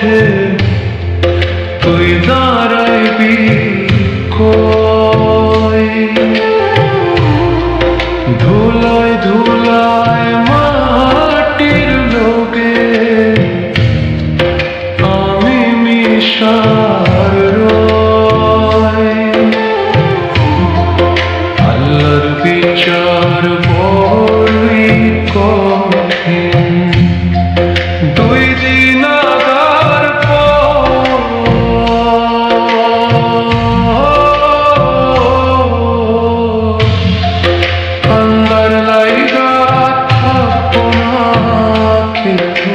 পথে তুই দাঁড়াইবি কই? ধুলায় ধুলায় মাটির লোকে আমি মিশার রয়। আল্লাহর বিচার বড়ই কঠিন, দুই দিন আগার আল্লাহর লাইগা থাকবো না কিছু।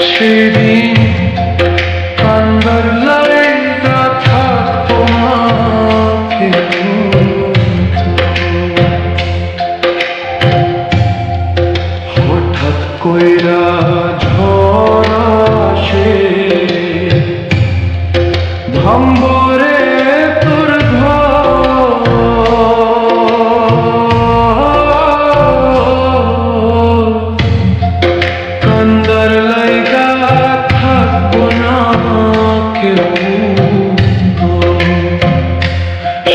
সেদিন আল্লাহর লাইগা থাকবো না কিছু। হঠাৎ কইরা ঝড় আসে, ভাম্বরে তোর ঘর। কান্দার লাইগা থাকবো না কেউ।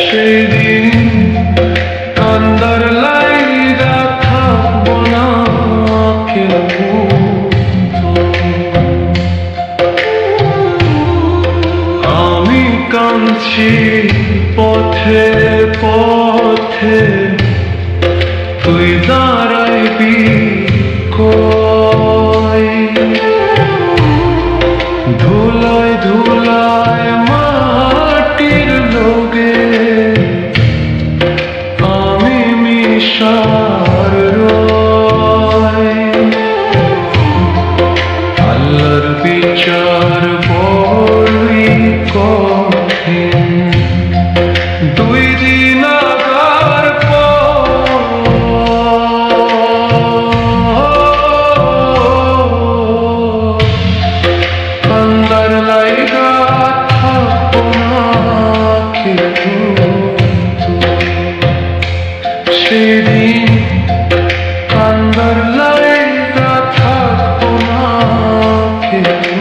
সেদিন কান্দার লাইগা থাকবো না কেউ। আমি কাঁদছি পথে পথে, তুই দাঁড়াইবি কই? ধুলায় ধুলায় মাটির লোকে আমি মিশার রয়। আল্লাহর বিচার বড়ই কঠিন, দুই দিন আগার আল্লাহর লাইগা থাকবো না কিছু। সেদিন আল্লাহর লাইগা থাকবো না কিছু।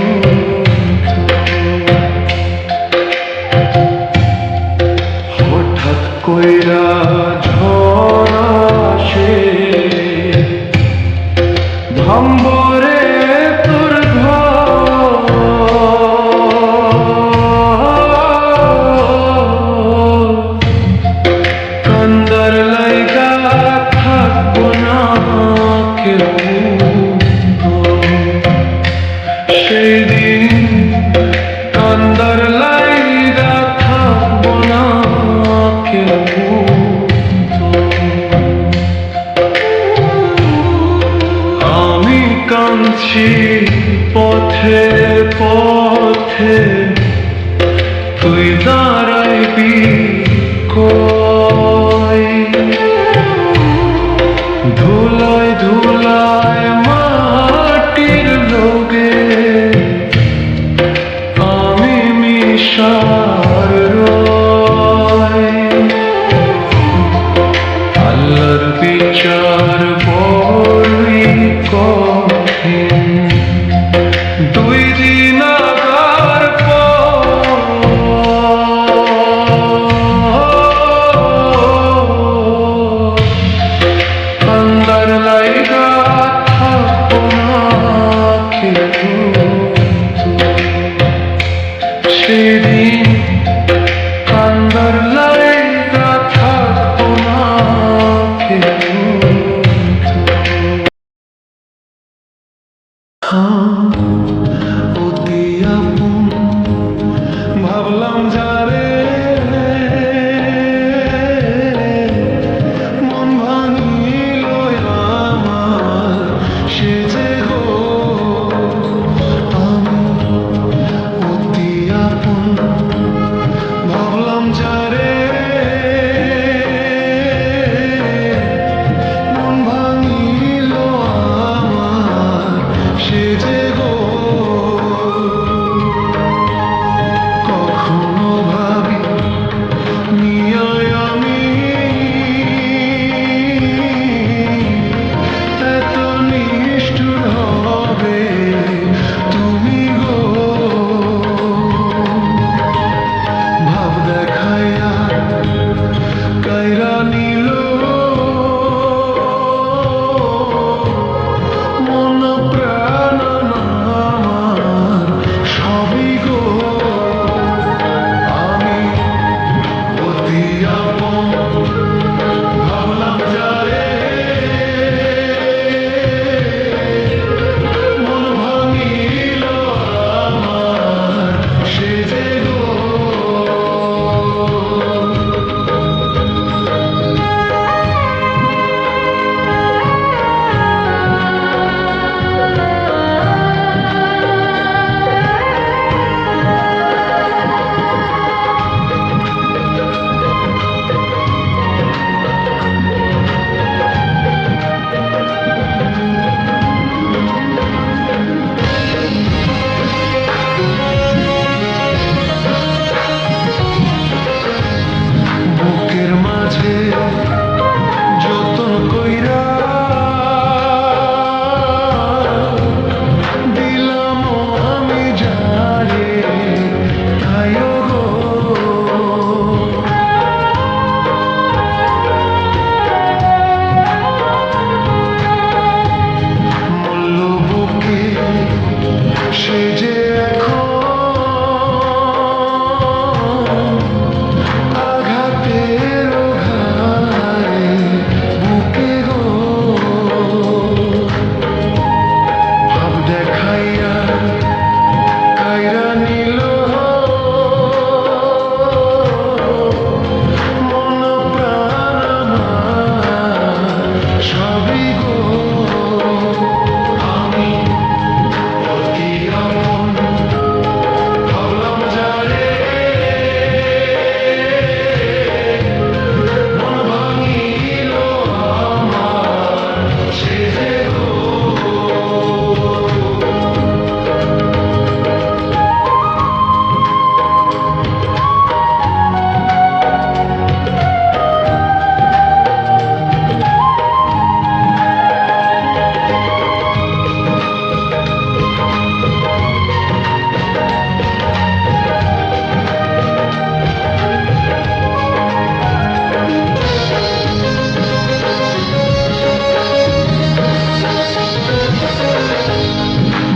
হঠাৎ কইরা ঝড় আসে, ভাম্বরে তোর ঘর। কান্দার লাইগা থাকবো না কেউ। সেদিন কান্দার লাইগা থাকবো না কেউ। আমি কাঁদছি পথে পথে, তুই দাঁড়াইবি কই? ধুলায় ধুলায় মাটির লোকে আমি মিশার রয়। আল্লাহর বিচার বড়ই কঠিন, দুই দিন আগার আল্লাহর লাইগা থাকবো না কিছু। সেদিন আল্লাহর লাইগা থাকবো না কিছু। অতি আপন ভাবলাম যারে, মন ভাঙিল আমার সে যে গো। আমি অতি আপন ভাবলাম যারে, মন ভাঙিল আমার সে যে গো। সে যে এখন আঘাতের ঘায়ে বুকে গো ভাব দেখাইয়া কাইরা নিল মন প্রাণ আমার সবই গো আমি অতি আপন ভাবলাম যারে মন ভাঙিল আমার সে যে গো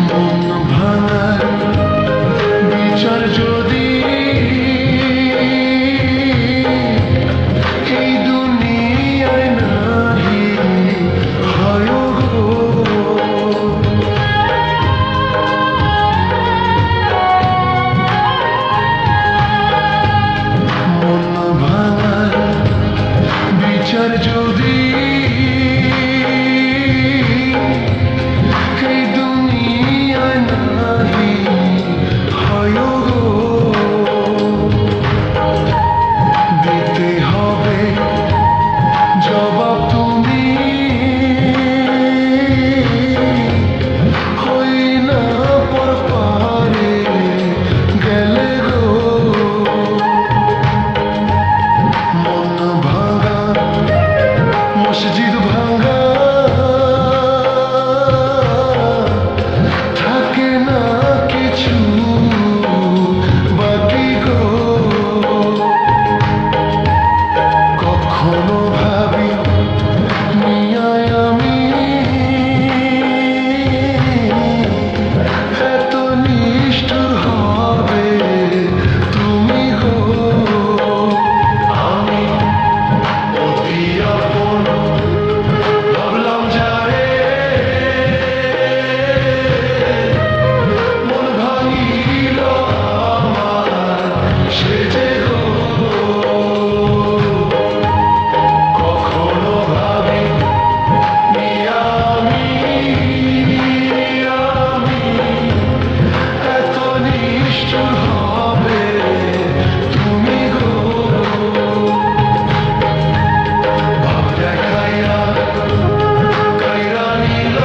মন ভাঙার বিচার যদি এই দুনিয়ায় নাহি হয় গো মন ভাঙার বিচার যদি এই দুনিয়ায় নাহি হয় গো দিতে হবে জবাব তুমি হই না পর পারে গেলে গো মন ভাঙা মসজিদ ভাঙা থাকে না কিছু বাকি গো কখনো ভাবি নিয়ায় আমি এত নিষ্ঠুর হবে তুমি গো আমি অতি আপন ভাবলাম যারে মন ভাঙিল আমার সে যে গো কখনো ভাবি আমি এত নিষ্ঠুর হবে তুমি গো ভাব দেখাইয়া কাইরা নিল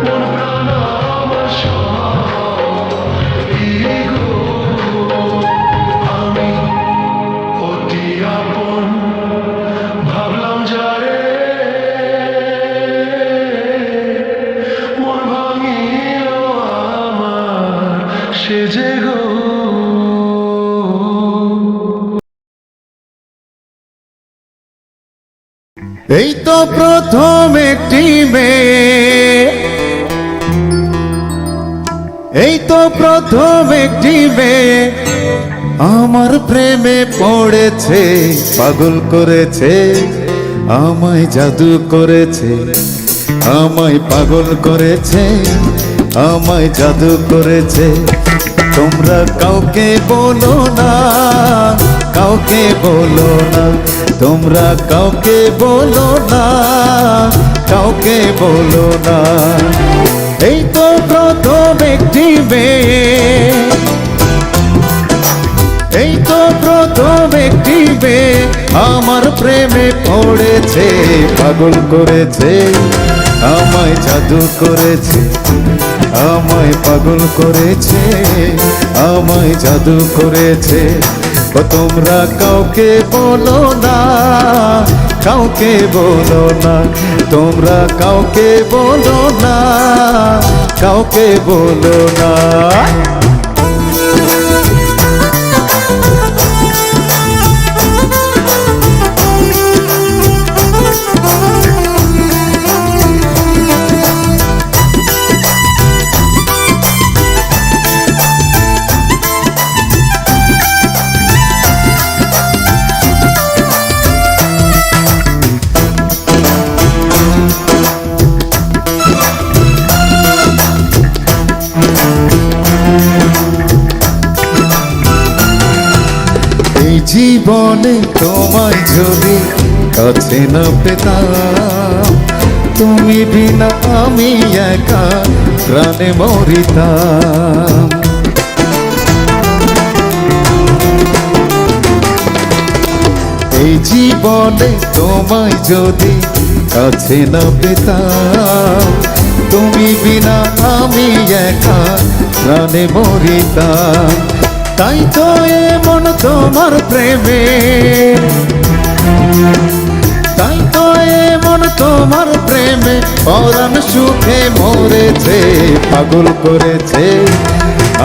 মন প্রাণ আমার সবই গো আমি অতি আপন ভাবলাম যারে মন ভাঙিল আমার সে যে গো এই তো প্রথম একটি মেয়ে, এই তো প্রথম একটি মেয়ে আমার প্রেমে পড়েছে, পাগল করেছে, আমায় জাদু করেছে, আমায় পাগল করেছে, আমায় জাদু করেছে। তোমরা কাউকে বলো না, কাউকে বলো না, তোমরা কাউকে বলো না, কাউকে বলো না। এই তো প্রথম একটি মেয়ে, এই তো প্রথম একটি মেয়ে আমার প্রেমে পড়েছে, পাগল করেছে, আমায় জাদু করেছে, আমায় পাগল করেছে, আমায় জাদু করেছে। ও তোমরা কাউকে বলো না, কাউকে বলো না, তোমরা কাউকে বলো না, কাউকে বলো না। জীবনে তোমায় যদি কাছে না পেতাম, তুমি বিনা আমি একা প্রাণে মরিতাম। এই জীবনে তোমায় যদি কাছে না পেতাম, তুমি বিনা আমি একা প্রাণে মরিতাম। তাই তো এমন তোমার প্রেমে, তাই তো এমন তোমার প্রেমে পরাণ সুখে মরেছে। পাগল করেছে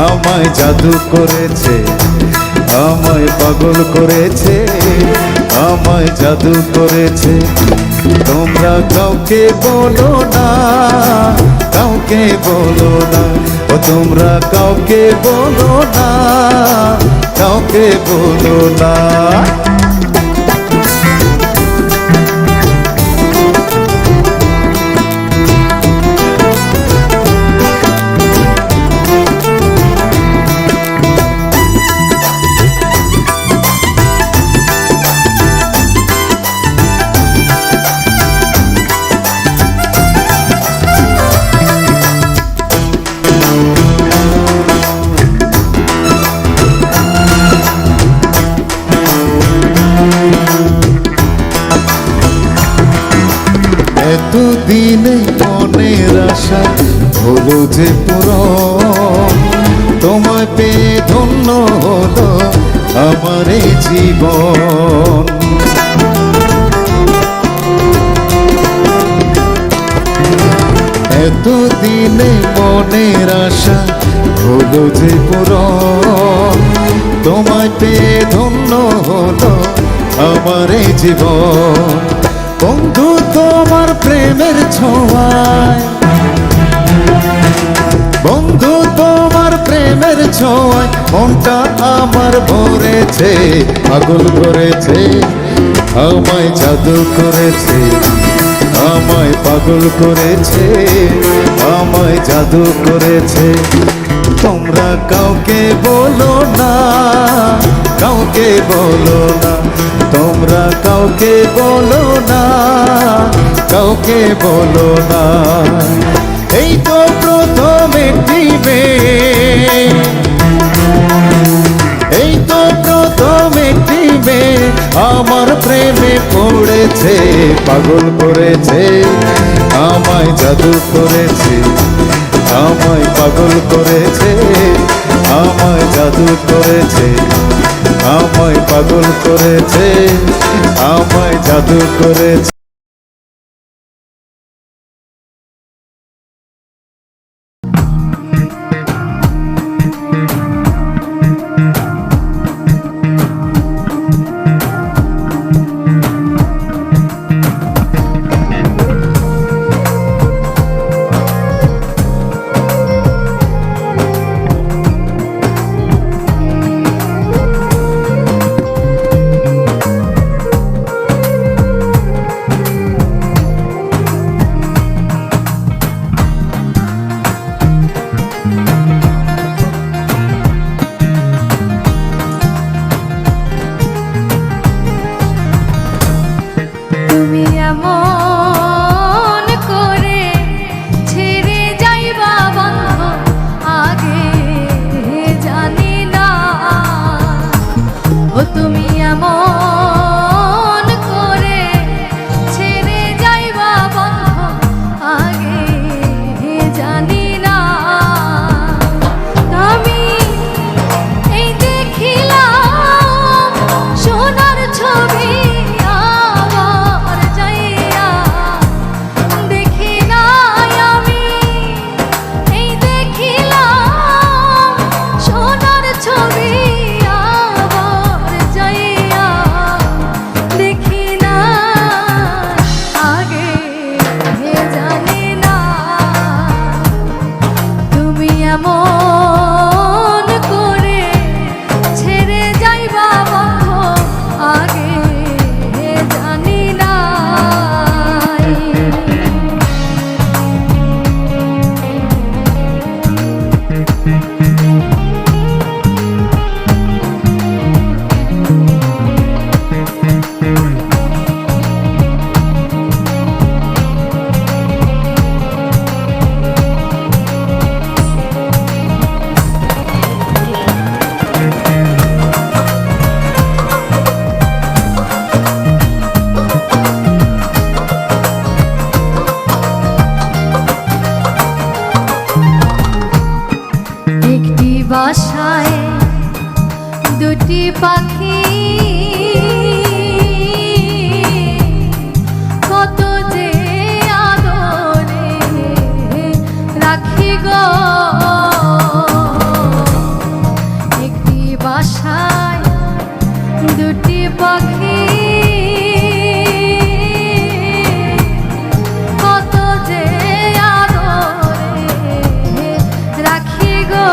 আমায়, জাদু করেছে আমায়, পাগল করেছে আমায়, জাদু করেছে। তোমরা কাউকে বলো না, কাউকে বলো না, ও তোমরা কাউকে বলো না, কাউকে বলো না। এতদিনে মনের আশা হলো যে পূরণ, তোমায় পেয়ে ধন্য হলো আমার এই জীবন। এতদিনে মনের আশা হলো যে পূরণ, তোমায় পেয়ে ধন্য হলো আমার এই জীবন। বন্ধু তোমার প্রেমের ছোঁয়ায়, বন্ধু তোমার প্রেমের ছোঁয়ায় মনটা আমার ভরেছে। পাগল করেছে আমায়, জাদু করেছে আমায়, পাগল করেছে আমায়, জাদু করেছে। তোমরা কাউকে বলো না, কাউকে বলো না, তোমরা কাউকে বলো না, কাউকে বলো না। এই তো প্রথম একটি মেয়ে, এই তো প্রথম একটি মেয়ে আমার প্রেমে পড়েছে। পাগল করেছে আমায়, জাদু করেছে আমায়, পাগল করেছে আমায়, জাদু করেছে আমায়, পাগল করেছে আমায়, জাদু করেছে। দুটি পাখি কত যে আদরে রাখি গো একটি বাসায় দুটি পাখি কত যে আদরে রাখি গো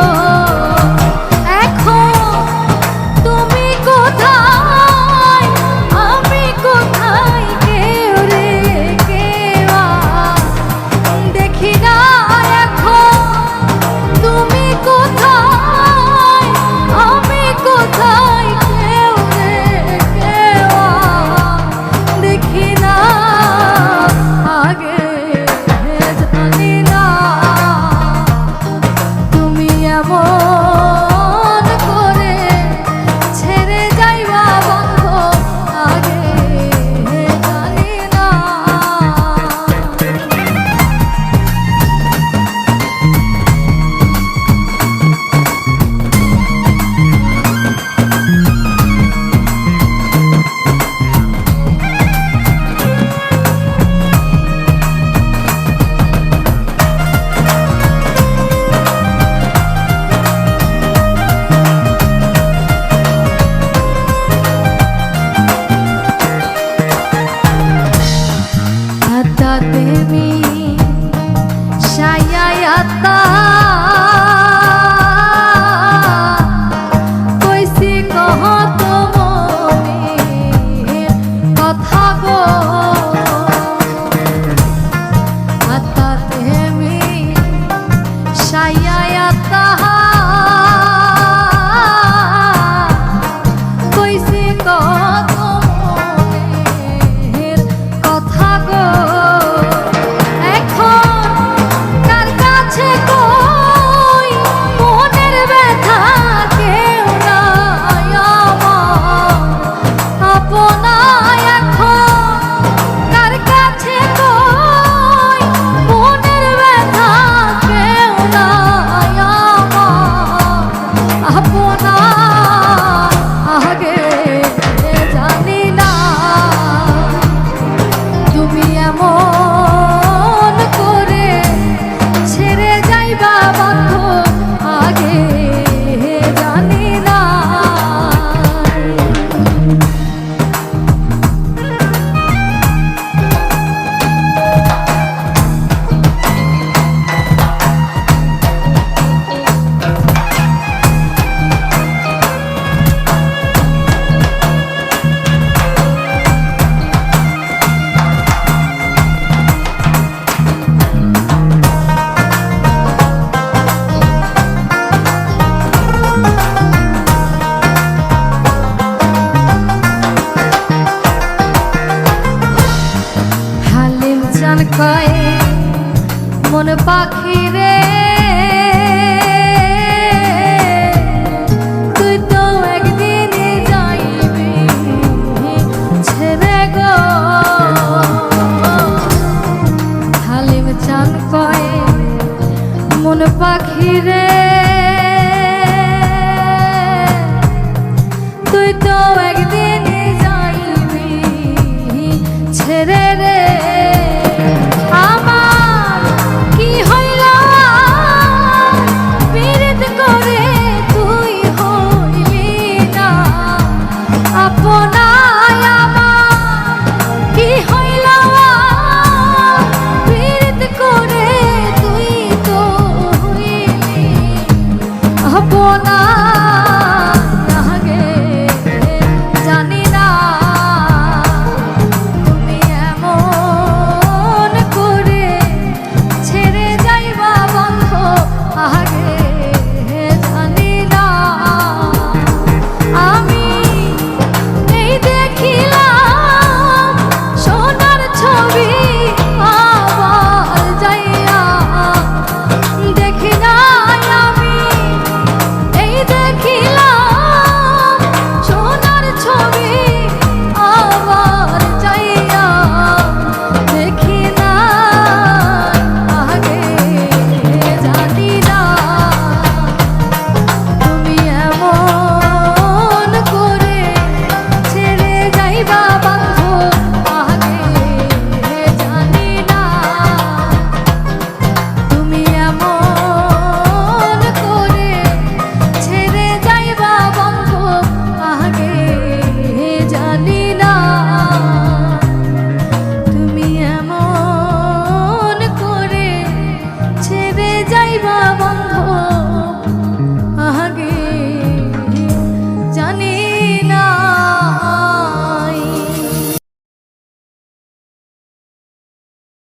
কয়ে মন পাখি রে তুই তো একদিন যাইবি ছেড়ে গো হালিম চান কয়ে মন পাখি রে তুই তো একদিন যাইবি ছেড়ে রে